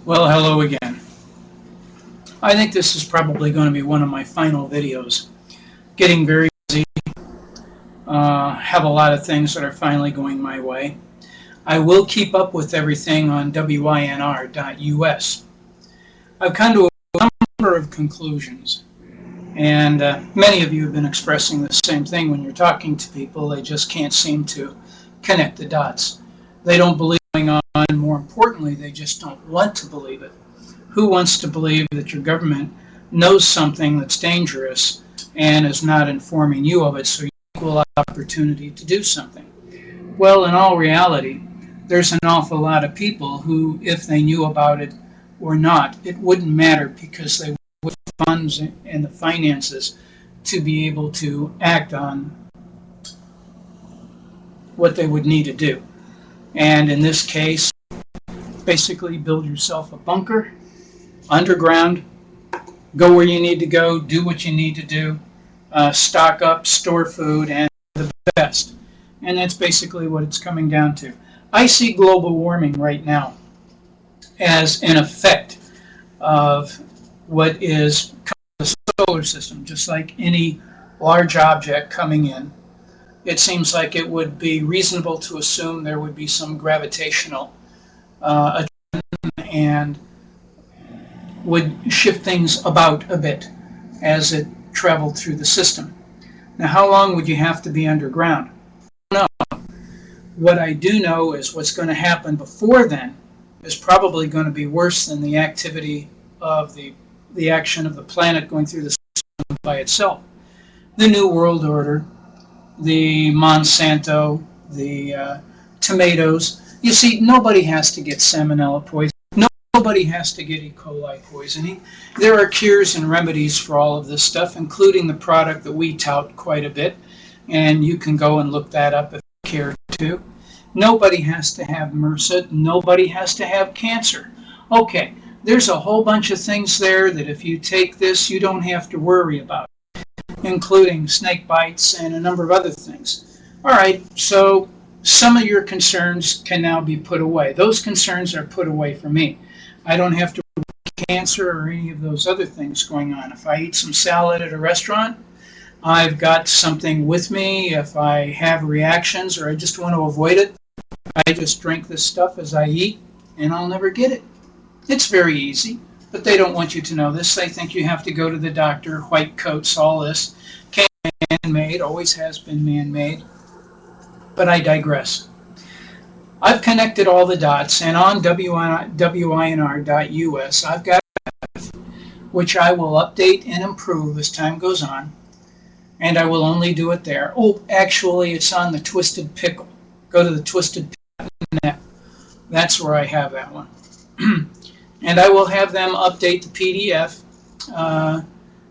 Well, hello again. I think this is probably going to be one of my final videos. Getting very busy. Have a lot of things that are finally going my way. I will keep up with everything on winr.us. I've come to a number of conclusions, and many of you have been expressing the same thing when you're talking to people. They just can't seem to connect the dots. They don't believe what's going on, and more importantly, they just don't want to believe it. Who wants to believe that your government knows something that's dangerous and is not informing you of it so you have equal opportunity to do something? Well, in all reality, there's an awful lot of people who, if they knew about it or not, it wouldn't matter because they would have funds and the finances to be able to act on what they would need to do. And in this case, basically build yourself a bunker underground, go where you need to go, do what you need to do, stock up, store food, and the best. And that's basically what it's coming down to. I see global warming right now as an effect of what is the solar system, just like any large object coming in. It seems like it would be reasonable to assume there would be some gravitational attraction and would shift things about a bit as it traveled through the system. Now, how long would you have to be underground? I don't know. What I do know is what's going to happen before then is probably going to be worse than the activity of the action of the planet going through the system by itself. The New World Order, the Monsanto, the tomatoes. You see, nobody has to get salmonella poisoning. Nobody has to get E. coli poisoning. There are cures and remedies for all of this stuff, including the product that we tout quite a bit, and you can go and look that up if you care to. Nobody has to have MRSA. Nobody has to have cancer. Okay, there's a whole bunch of things there that if you take this, you don't have to worry about, including snake bites and a number of other things. All right, so some of your concerns can now be put away. Those concerns are put away for me. I don't have to worry about cancer or any of those other things going on. If I eat some salad at a restaurant, I've got something with me. If I have reactions or I just want to avoid it, I just drink this stuff as I eat and I'll never get it. It's very easy, but they don't want you to know this. They think you have to go to the doctor, white coats, all this. Can't be man-made, always has been man-made. But I digress. I've connected all the dots, and on winr.us I've got which I will update and improve as time goes on, and I will only do it there. Oh, actually, it's on the Twisted Pickle. Go to the twistedpickle.net. That's where I have that one. And I will have them update the PDF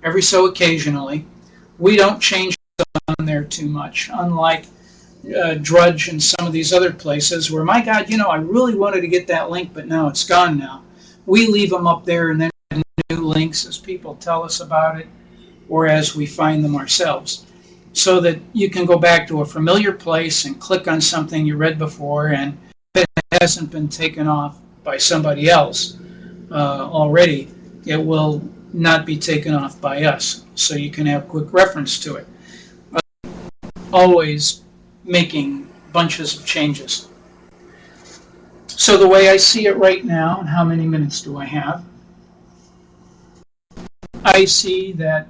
every so occasionally. We don't change on there too much, unlike Drudge and some of these other places where, my God, you know, I really wanted to get that link, but now it's gone now. We leave them up there and then add new links as people tell us about it or as we find them ourselves, so that you can go back to a familiar place and click on something you read before, and if it hasn't been taken off by somebody else already, it will not be taken off by us, so you can have quick reference to it. Always making bunches of changes. So the way I see it right now, and how many minutes do I have? I see that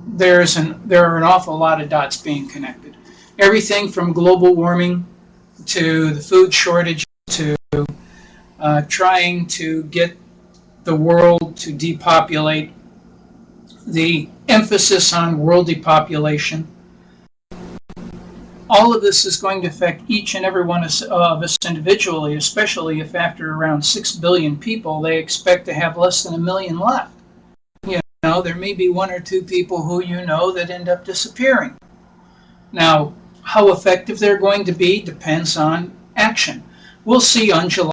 there are an awful lot of dots being connected. Everything from global warming to the food shortage to trying to get the world to depopulate, the emphasis on world depopulation. All of this is going to affect each and every one of us individually, especially if after around 6 billion people, they expect to have less than 1 million left. You know, there may be 1 or 2 people who you know that end up disappearing. Now, how effective they're going to be depends on action. We'll see on July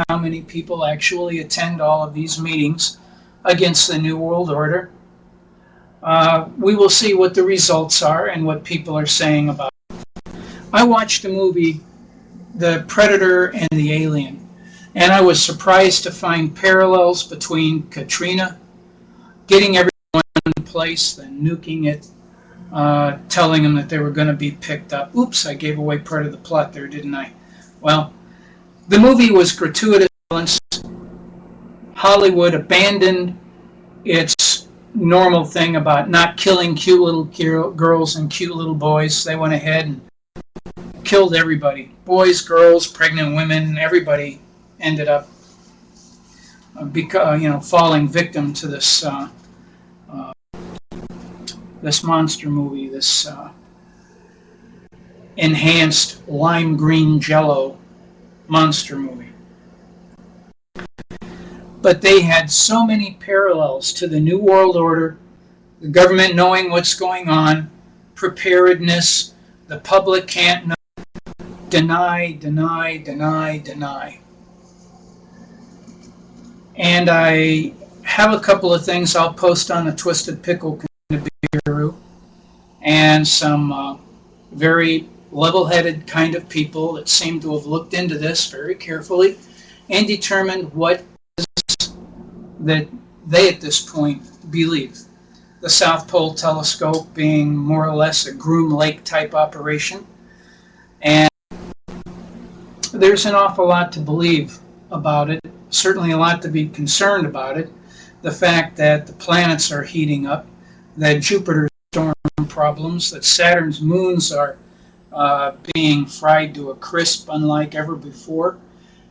how many people actually attend all of these meetings against the New World Order. We will see what the results are and what people are saying about it. I watched the movie The Predator and the Alien, And I was surprised to find parallels between Katrina, getting everyone in place, then nuking it, telling them that they were going to be picked up. Oops, I gave away part of the plot there, didn't I? Well, the movie was gratuitous violence. Hollywood abandoned its normal thing about not killing cute little girls and cute little boys. They went ahead and killed everybody. Boys, girls, pregnant women, everybody ended up falling victim to this this monster movie, this enhanced lime green jello monster movie. But they had so many parallels to the New World Order, the government knowing what's going on, preparedness, the public can't know, deny, deny, deny, deny. And I have a couple of things I'll post on the Twisted Pickle Bureau, and some very level-headed kind of people that seem to have looked into this very carefully and determined what that they at this point believe. The South Pole Telescope being more or less a Groom Lake type operation. And there's an awful lot to believe about it, certainly a lot to be concerned about it. The fact that the planets are heating up, that Jupiter's storm problems, that Saturn's moons are being fried to a crisp unlike ever before.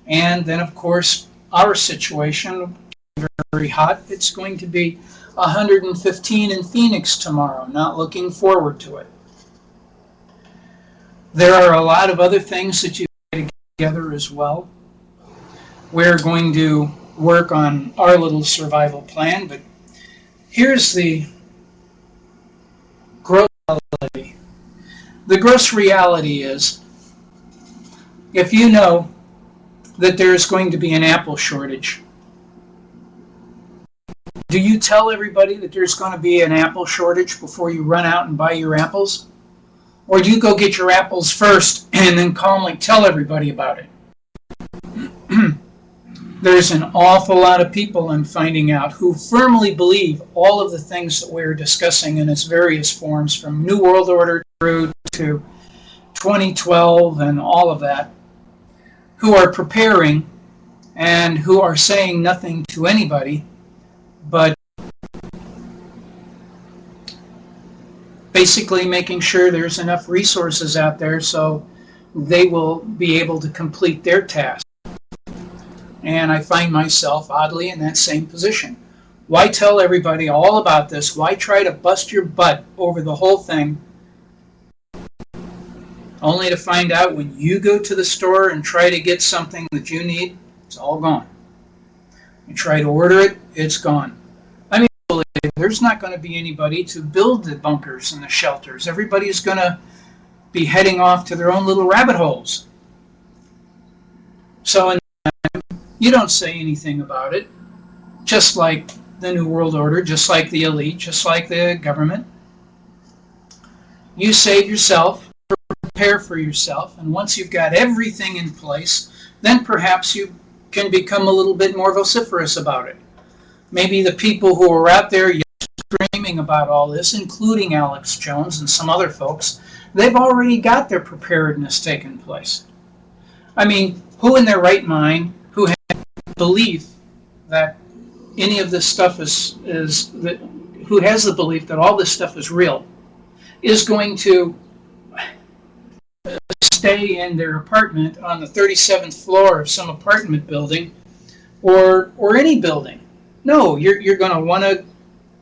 And then, of course, our situation, very hot. It's going to be 115 in Phoenix tomorrow. Not looking forward to it. There are a lot of other things that you get together as well. We're going to work on our little survival plan, but here's the gross reality. The gross reality is, if you know that there's going to be an apple shortage, do you tell everybody that there's going to be an apple shortage before you run out and buy your apples? Or do you go get your apples first and then calmly tell everybody about it? There's an awful lot of people I'm finding out who firmly believe all of the things that we're discussing in its various forms, from New World Order through to 2012 and all of that, who are preparing and who are saying nothing to anybody, but basically making sure there's enough resources out there so they will be able to complete their task. And I find myself oddly in that same position. Why tell everybody all about this? Why try to bust your butt over the whole thing, only to find out when you go to the store and try to get something that you need, it's all gone. You try to order it, it's gone. I mean, there's not going to be anybody to build the bunkers and the shelters. Everybody's going to be heading off to their own little rabbit holes. So in you don't say anything about it, just like the New World Order, just like the elite, just like the government. You save yourself, prepare for yourself, and once you've got everything in place, then perhaps you can become a little bit more vociferous about it. Maybe the people who are out there screaming about all this, including Alex Jones and some other folks, they've already got their preparedness taken place. I mean, who in their right mind, who has belief that any of this stuff who has the belief that all this stuff is real, is going to stay in their apartment on the 37th floor of some apartment building or any building? No, you're going to want to,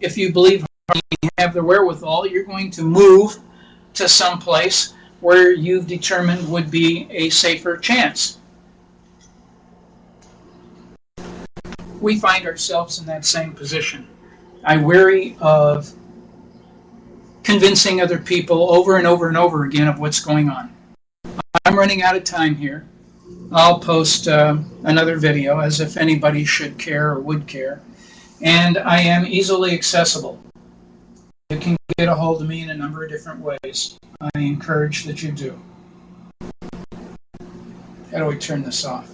if you believe you have the wherewithal, you're going to move to some place where you've determined would be a safer chance. We find ourselves in that same position. I worry of convincing other people over and over and over again of what's going on. I'm running out of time here. I'll post another video, as if anybody should care or would care. And I am easily accessible. You can get a hold of me in a number of different ways. I encourage that you do. How do we turn this off?